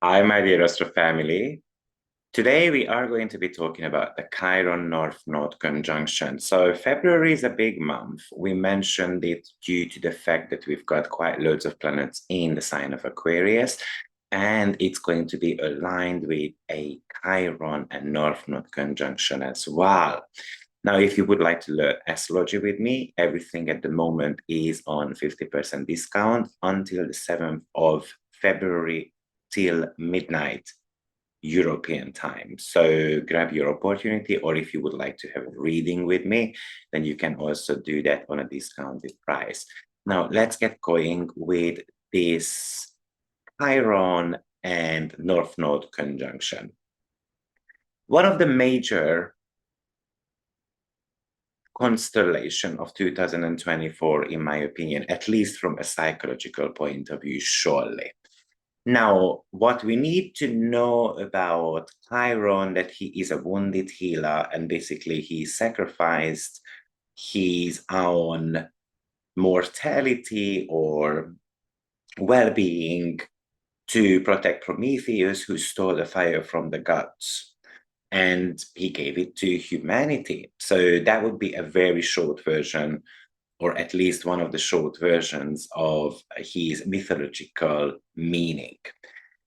Hi, my dear Astro family. Today we are going to be talking about the Chiron North Node conjunction. So February is a big month. We mentioned it due to the fact that we've got quite loads of planets in the sign of Aquarius, and it's going to be aligned with a Chiron and North Node conjunction as well. Now, if you would like to learn astrology with me, everything at the moment is on 50% discount until the 7th of February till midnight European time. So grab your opportunity, or if you would like to have a reading with me, then you can also do that on a discounted price. Now, let's get going with this Chiron and North Node conjunction. One of the major constellation of 2024, in my opinion, at least from a psychological point of view, surely. Now, what we need to know about Chiron, that he is a wounded healer, and basically he sacrificed his own mortality or well-being to protect Prometheus, who stole the fire from the gods, and he gave it to humanity. So that would be a very short version, or at least one of the short versions of his mythological meaning.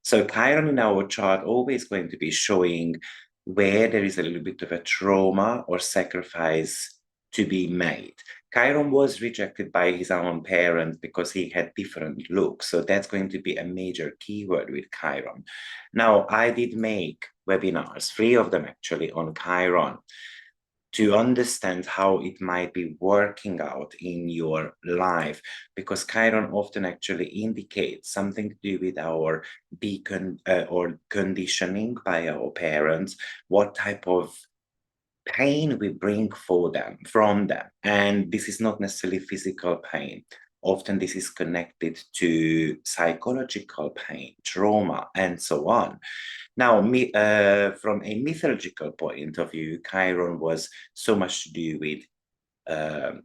So Chiron in our chart always going to be showing where there is a little bit of a trauma or sacrifice to be made. Chiron was rejected by his own parents because he had different looks. So that's going to be a major keyword with Chiron. Now, I did make webinars, 3 of them actually, on Chiron, to understand how it might be working out in your life, because Chiron often actually indicates something to do with our or conditioning by our parents, what type of pain we bring from them. And this is not necessarily physical pain. Often this is connected to psychological pain, trauma, and so on. Now, from a mythological point of view, Chiron was so much to do with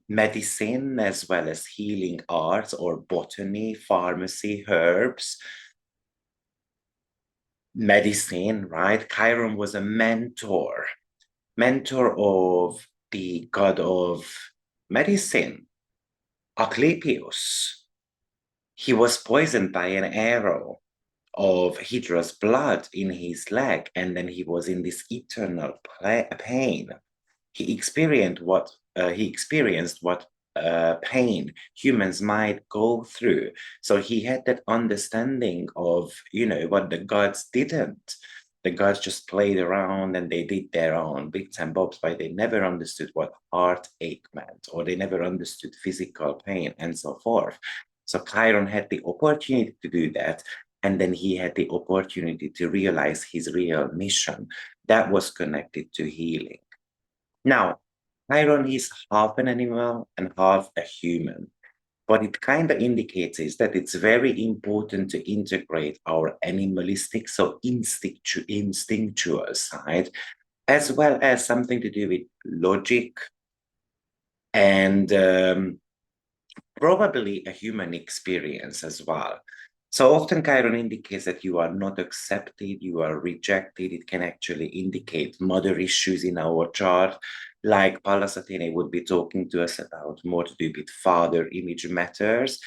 medicine as well as healing arts or botany, pharmacy, herbs, medicine, right? Chiron was a mentor of the god of medicine, Asclepius. He was poisoned by an arrow of Hydra's blood in his leg, and then he was in this eternal pain. He experienced what pain humans might go through. So he had that understanding of, what the gods didn't. The gods just played around and they did their own bits and bobs, but they never understood what heartache meant, or they never understood physical pain and so forth. So Chiron had the opportunity to do that, and then he had the opportunity to realize his real mission that was connected to healing. Now, Chiron is half an animal and half a human. What it kind of indicates is that it's very important to integrate our animalistic, so instinctual side, as well as something to do with logic and probably a human experience as well. So often Chiron indicates that you are not accepted, you are rejected. It can actually indicate mother issues in our chart, like Pallas Athene would be talking to us about more to do with father image matters.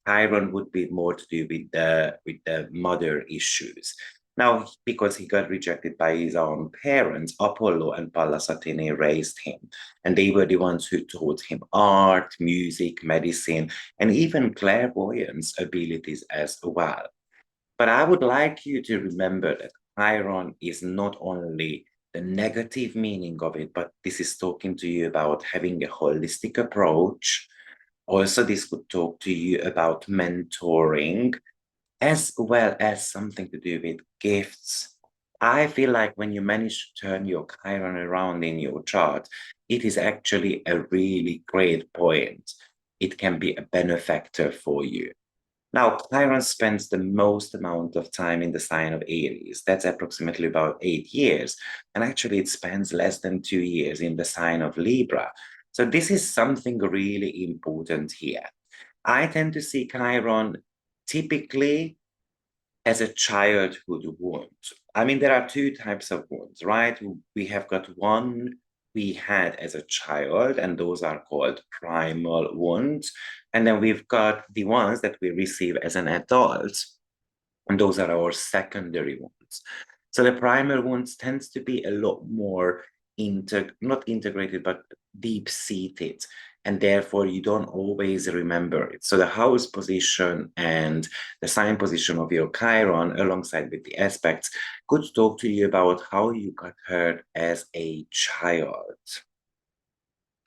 Chiron would be more to do with the mother issues. Now, because he got rejected by his own parents, Apollo and Pallas Athene raised him. And they were the ones who taught him art, music, medicine, and even clairvoyance abilities as well. But I would like you to remember that Chiron is not only the negative meaning of it, but this is talking to you about having a holistic approach. Also, this could talk to you about mentoring, as well as something to do with gifts. I feel like when you manage to turn your Chiron around in your chart, it is actually a really great point. It can be a benefactor for you. Now, Chiron spends the most amount of time in the sign of Aries. That's approximately about 8 years. And actually, it spends less than 2 years in the sign of Libra. So this is something really important here. I tend to see Chiron typically as a childhood wound. I mean, there are two types of wounds, right? We have got one we had as a child, and those are called primal wounds. And then we've got the ones that we receive as an adult, and those are our secondary wounds. So the primal wounds tends to be a lot more not integrated, but deep-seated, and therefore you don't always remember it. So the house position and the sign position of your Chiron, alongside with the aspects, could talk to you about how you got hurt as a child.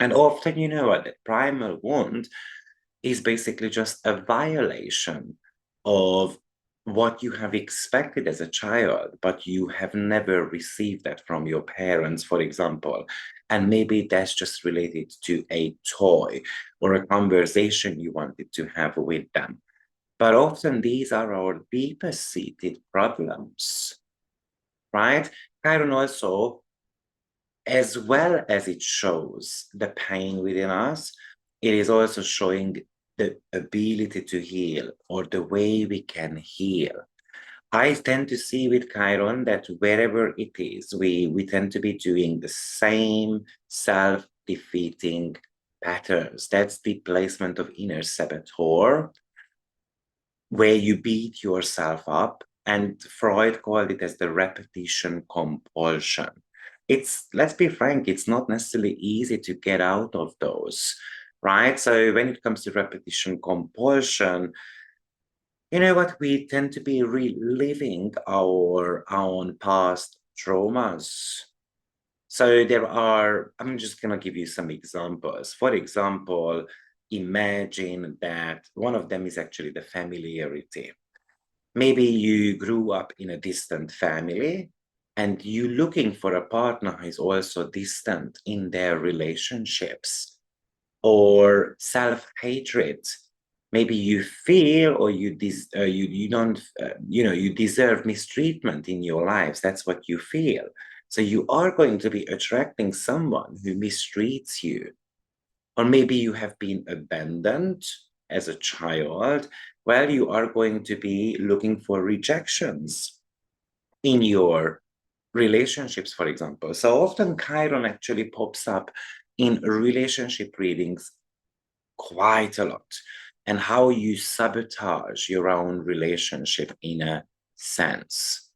And often, you know what, the primal wound is basically just a violation of what you have expected as a child, but you have never received that from your parents, for example. And maybe that's just related to a toy or a conversation you wanted to have with them. But often these are our deepest seated problems, right? Chiron also, as well as it shows the pain within us, it is also showing the ability to heal or the way we can heal. I tend to see with Chiron that wherever it is, we tend to be doing the same self-defeating patterns. That's the placement of inner saboteur, where you beat yourself up. And Freud called it as the repetition compulsion. Let's be frank, it's not necessarily easy to get out of those, right? So when it comes to repetition compulsion, you know what, we tend to be reliving our own past traumas. So I'm just going to give you some examples. For example, imagine that one of them is actually the familiarity. Maybe you grew up in a distant family and you're looking for a partner who is also distant in their relationships, or self-hatred. Maybe you feel, or you don't you deserve mistreatment in your lives. That's what you feel. So you are going to be attracting someone who mistreats you. Or maybe you have been abandoned as a child. Well, you are going to be looking for rejections in your relationships, for example. So often Chiron actually pops up in relationship readings quite a lot, and how you sabotage your own relationship in a sense.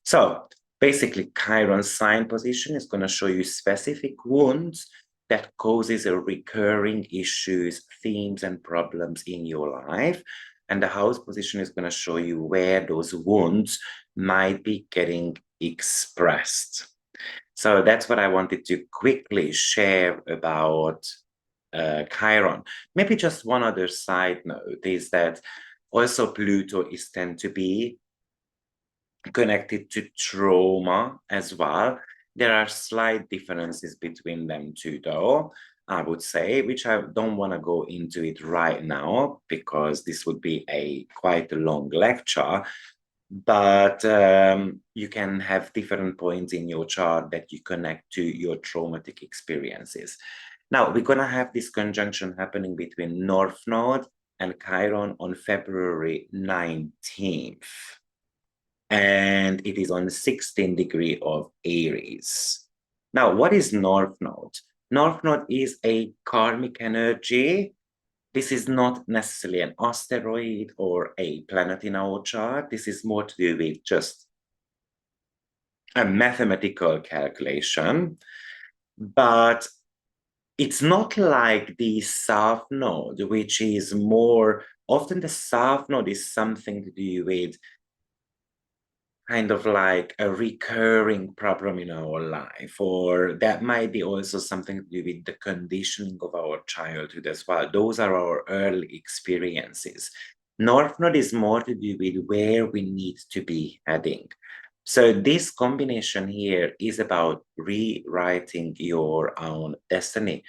So basically, Chiron's sign position is going to show you specific wounds that causes a recurring issues, themes, and problems in your life. And the house position is going to show you where those wounds might be getting expressed. So that's what I wanted to quickly share about Chiron. Maybe just one other side note is that also Pluto is tend to be connected to trauma as well. There are slight differences between them two, though, I would say, which I don't want to go into it right now because this would be a quite a long lecture. But you can have different points in your chart that you connect to your traumatic experiences. Now, we're going to have this conjunction happening between North Node and Chiron on February 19th. And it is on the 16th degree of Aries. Now, what is North Node? North Node is a karmic energy. This is not necessarily an asteroid or a planet in our chart. This is more to do with just a mathematical calculation. But it's not like the South Node, which is more, often the South Node is something to do with kind of like a recurring problem in our life, or that might be also something to do with the conditioning of our childhood as well. Those are our early experiences. North Node is more to do with where we need to be heading. So this combination here is about rewriting your own destiny,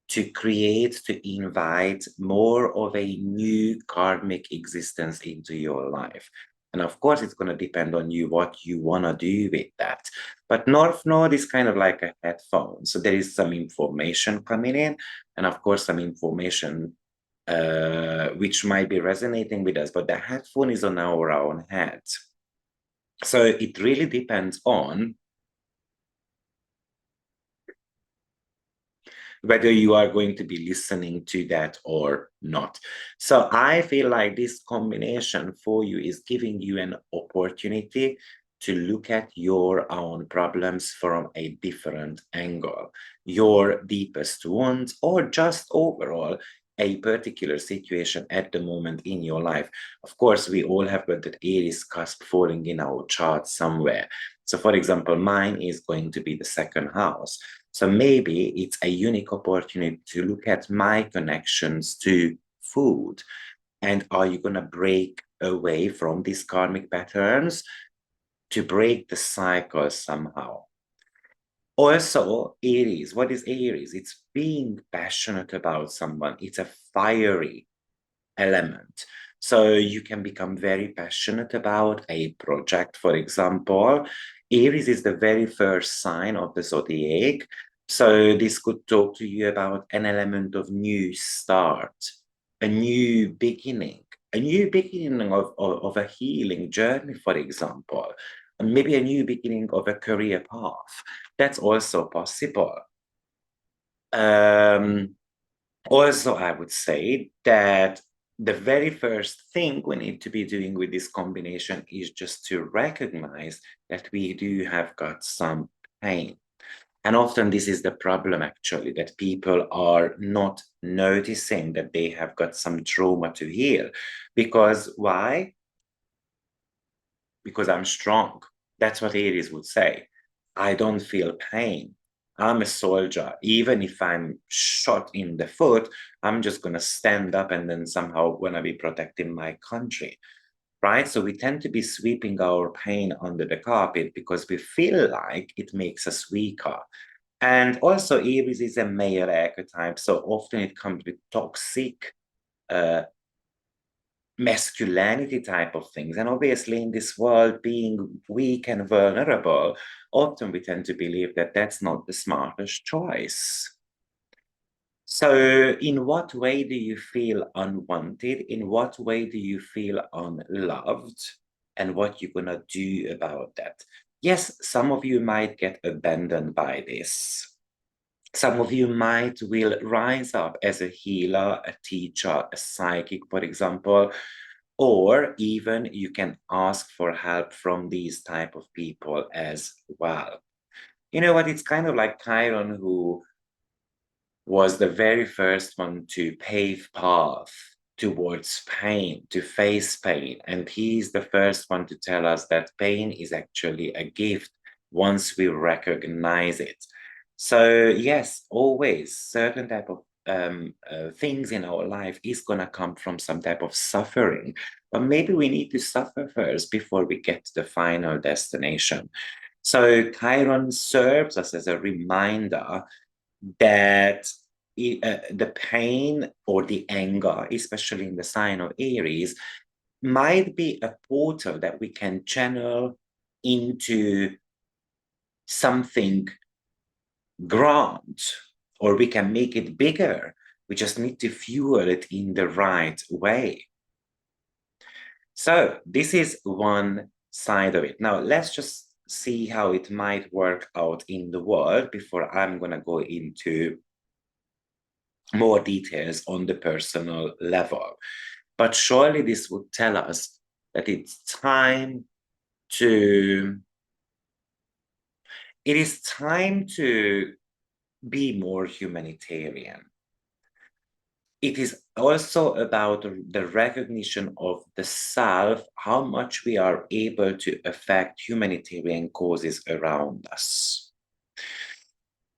to create, to invite more of a new karmic existence into your life. And of course, it's going to depend on you what you want to do with that. But North Node is kind of like a headphone. So there is some information coming in, and of course, some information which might be resonating with us, but the headphone is on our own head. So it really depends on whether you are going to be listening to that or not. So I feel like this combination for you is giving you an opportunity to look at your own problems from a different angle, your deepest wounds, or just overall a particular situation at the moment in your life. Of course, we all have got that Aries cusp falling in our chart somewhere. So for example, mine is going to be the second house. So maybe it's a unique opportunity to look at my connections to food. And are you going to break away from these karmic patterns to break the cycle somehow? Also, Aries. What is Aries? It's being passionate about someone. It's a fiery element. So you can become very passionate about a project, for example. Aries is the very first sign of the zodiac. So this could talk to you about an element of new start, a new beginning of a healing journey, for example, and maybe a new beginning of a career path. That's also possible. Also, I would say that the very first thing we need to be doing with this combination is just to recognize that we do have got some pain. And often this is the problem, actually, that people are not noticing that they have got some trauma to heal. Because why? Because I'm strong. That's what Aries would say. I don't feel pain. I'm a soldier. Even if I'm shot in the foot, I'm just going to stand up and then somehow going to be protecting my country, right? So we tend to be sweeping our pain under the carpet because we feel like it makes us weaker. And also, Aries is a male archetype, so often it comes with toxic uh, masculinity type of things. And obviously, in this world, being weak and vulnerable, often we tend to believe that that's not the smartest choice. So, in what way do you feel unwanted? In what way do you feel unloved? And what you're gonna do about that? Yes, some of you might get abandoned by this. Some of you might will rise up as a healer, a teacher, a psychic, for example, or even you can ask for help from these type of people as well. You know what? It's kind of like Chiron, who was the very first one to pave path towards pain, to face pain. And he's the first one to tell us that pain is actually a gift once we recognize it. So yes, always certain type of things in our life is going to come from some type of suffering, but maybe we need to suffer first before we get to the final destination. So Chiron serves us as a reminder that the pain or the anger, especially in the sign of Aries, might be a portal that we can channel into something grand, or we can make it bigger. We just need to fuel it in the right way. So this is one side of it. Now let's just see how it might work out in the world before I'm going to go into more details on the personal level. But surely this would tell us that it's time to, it is time to be more humanitarian. It is also about the recognition of the self, how much we are able to affect humanitarian causes around us.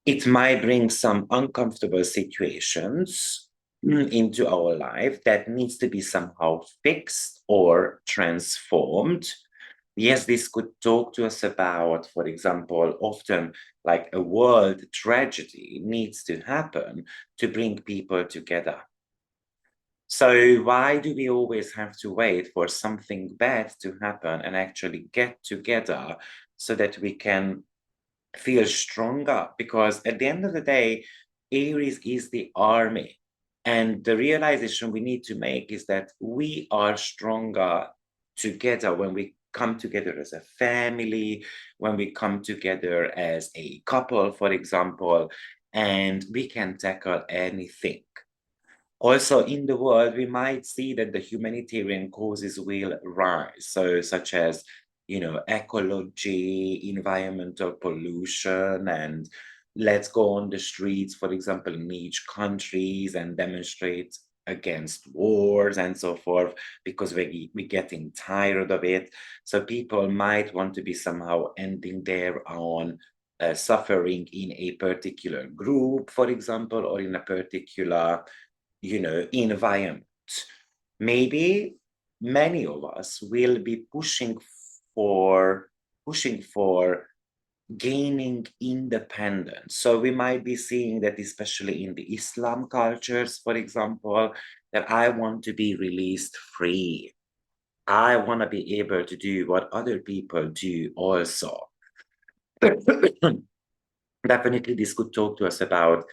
It might bring some uncomfortable situations into our life that needs to be somehow fixed or transformed. Yes, this could talk to us about, for example, often like a world tragedy needs to happen to bring people together. So why do we always have to wait for something bad to happen and actually get together so that we can feel stronger? Because at the end of the day, Aries is the army. And the realization we need to make is that we are stronger together when we come together as a family, when we come together as a couple, for example, and we can tackle anything. Also, in the world, we might see that the humanitarian causes will rise, so such as, ecology, environmental pollution, and let's go on the streets, for example, in each countries and demonstrate against wars and so forth, because we're getting tired of it. So people might want to be somehow ending their own suffering in a particular group, for example, or in a particular environment. Maybe many of us will be pushing for gaining independence. So we might be seeing that, especially in the Islam cultures, for example, that I want to be released free. I want to be able to do what other people do also. Definitely, this could talk to us about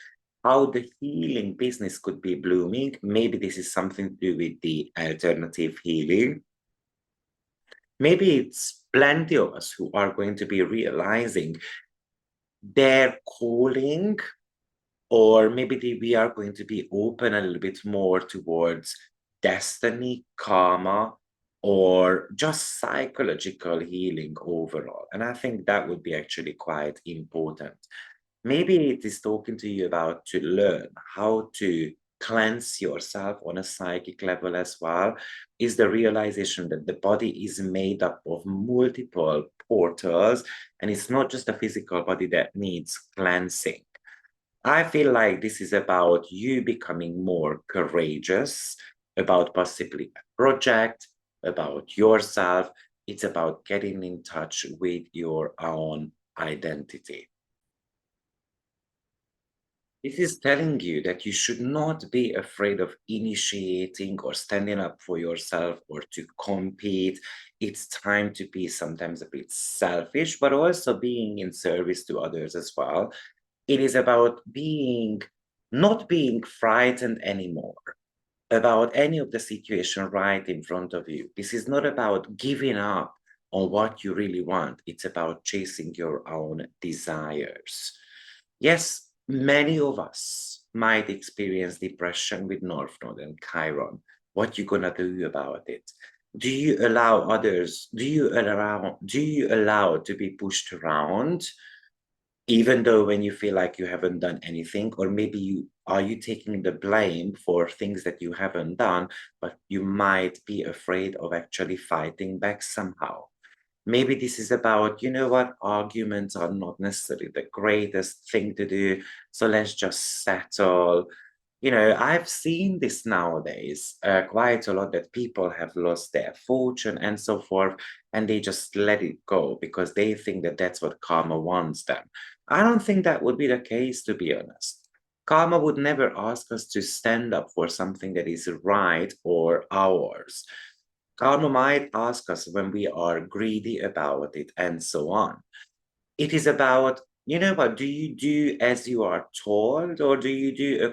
how the healing business could be blooming. Maybe this is something to do with the alternative healing. Maybe it's plenty of us who are going to be realizing their calling, or maybe we are going to be open a little bit more towards destiny, karma, or just psychological healing overall. And I think that would be actually quite important. Maybe it is talking to you about to learn how to cleanse yourself on a psychic level as well, is the realization that the body is made up of multiple portals, and it's not just a physical body that needs cleansing. I feel like this is about you becoming more courageous about possibly a project, about yourself. It's about getting in touch with your own identity. This is telling you that you should not be afraid of initiating or standing up for yourself or to compete. It's time to be sometimes a bit selfish, but also being in service to others as well. It is about not being frightened anymore about any of the situation right in front of you. This is not about giving up on what you really want. It's about chasing your own desires. Yes, many of us might experience depression with North Node and Chiron. What you gonna do about it? Do you allow others? Do you allow to be pushed around, even though when you feel like you haven't done anything? Or maybe you taking the blame for things that you haven't done, but you might be afraid of actually fighting back somehow? Maybe this is about, arguments are not necessarily the greatest thing to do, so let's just settle. I've seen this nowadays quite a lot, that people have lost their fortune and so forth, and they just let it go because they think that that's what karma wants them. I don't think that would be the case, to be honest. Karma would never ask us to stand up for something that is right or ours. Karma might ask us when we are greedy about it and so on. It is about, what do you do as you are told, or do you do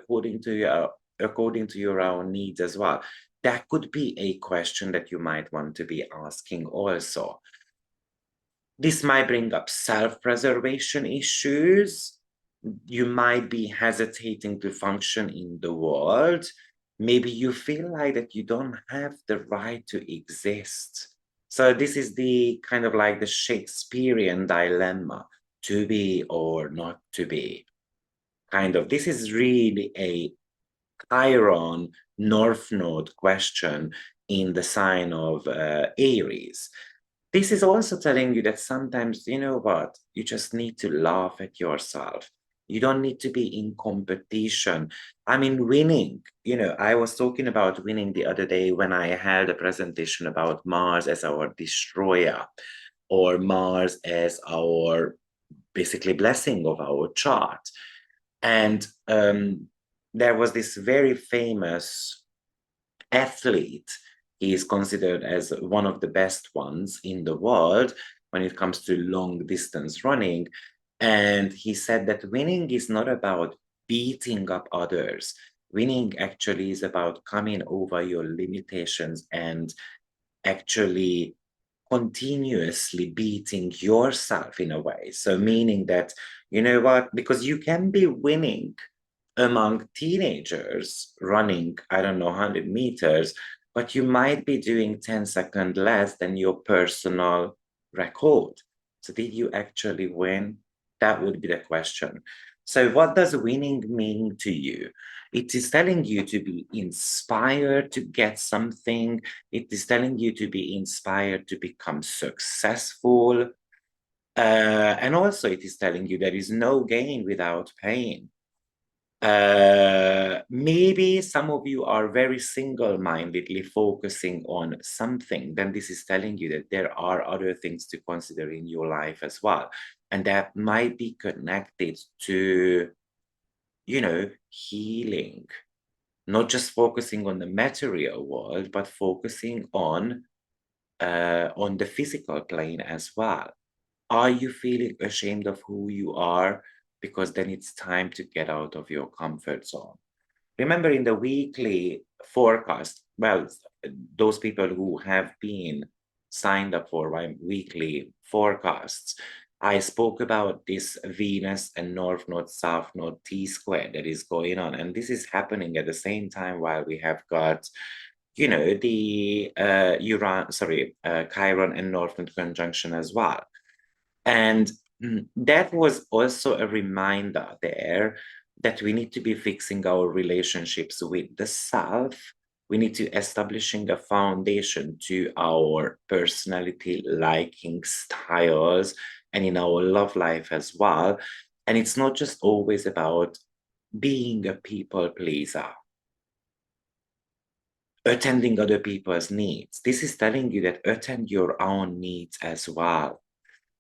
according to your own needs as well? That could be a question that you might want to be asking also. This might bring up self-preservation issues. You might be hesitating to function in the world. Maybe you feel like that you don't have the right to exist. So this is the kind of like the Shakespearean dilemma, to be or not to be. This is really a Chiron North Node question in the sign of Aries. This is also telling you that sometimes, you know what, you just need to laugh at yourself. You don't need to be in competition. I mean, winning, I was talking about winning the other day when I held a presentation about Mars as our destroyer, or Mars as our basically blessing of our chart. And there was this very famous athlete. He is considered as one of the best ones in the world when it comes to long distance running. And he said that winning is not about beating up others. Winning actually is about coming over your limitations and actually continuously beating yourself in a way. So meaning that, you know what, because you can be winning among teenagers running, I don't know, 100 meters, but you might be doing 10 seconds less than your personal record. So did you actually win? That would be the question. So what does winning mean to you? It is telling you to be inspired to get something. It is telling you to be inspired to become successful. And also it is telling you there is no gain without pain. Maybe some of you are very single-mindedly focusing on something, then this is telling you that there are other things to consider in your life as well. And that might be connected to, you know, healing, not just focusing on the material world, but focusing on the physical plane as well. Are you feeling ashamed of who you are? Because then it's time to get out of your comfort zone. Remember in the weekly forecast, well, those people who have been signed up for my weekly forecasts, I spoke about this Venus and North Node, South Node T square that is going on. And this is happening at the same time while we have got, you know, the Chiron and North Node conjunction as well. And that was also a reminder there that we need to be fixing our relationships with the self. We need to establishing a foundation to our personality, liking, styles, and in our love life as well. And it's not just always about being a people pleaser, attending other people's needs. This is telling you that attend your own needs as well.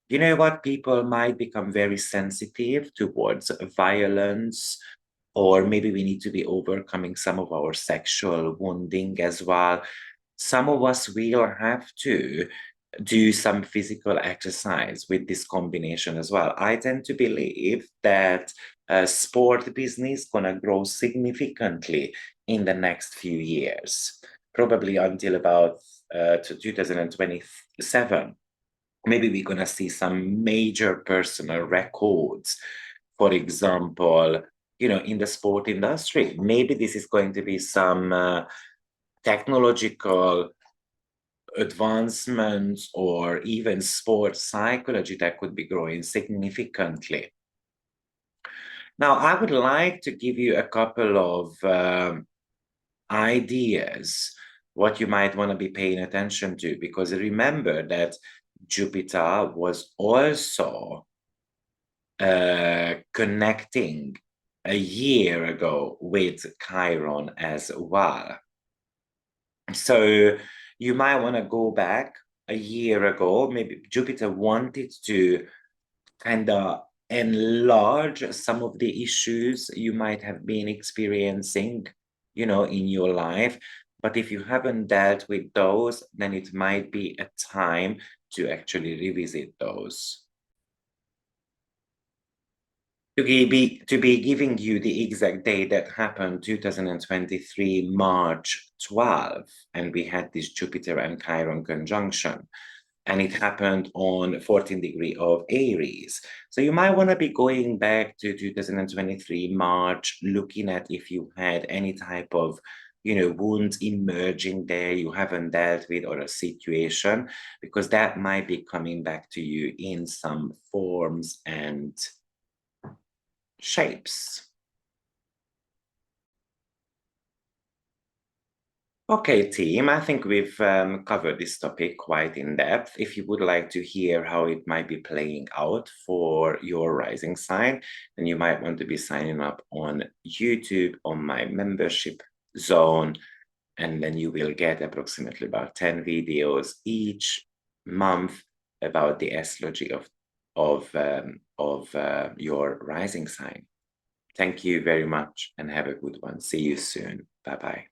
You know what? People might become very sensitive towards violence, or maybe we need to be overcoming some of our sexual wounding as well. Some of us will have to do some physical exercise with this combination as well. I tend to believe that sport business gonna grow significantly in the next few years, probably until about to 2027. Maybe we're going to see some major personal records, for example, you know, in the sport industry. Maybe this is going to be some technological advancements or even sports psychology that could be growing significantly. Now, I would like to give you a couple of ideas what you might want to be paying attention to, because remember that Jupiter was also connecting a year ago with Chiron as well. So you might want to go back a year ago. Maybe Jupiter wanted to kind of enlarge some of the issues you might have been experiencing, you know, in your life. But if you haven't dealt with those, then it might be a time to actually revisit those. To be giving you the exact date that happened 2023 March 12, and we had this Jupiter and Chiron conjunction, and it happened on 14 degree of Aries. So you might want to be going back to 2023 March, looking at if you had any type of, you know, wounds emerging there you haven't dealt with, or a situation, because that might be coming back to you in some forms and shapes. Okay, team, I think we've covered this topic quite in depth. If you would like to hear how it might be playing out for your rising sign, then you might want to be signing up on YouTube on my membership zone, and then you will get approximately about 10 videos each month about the astrology of your rising sign. Thank you very much and have a good one. See you soon. Bye-bye.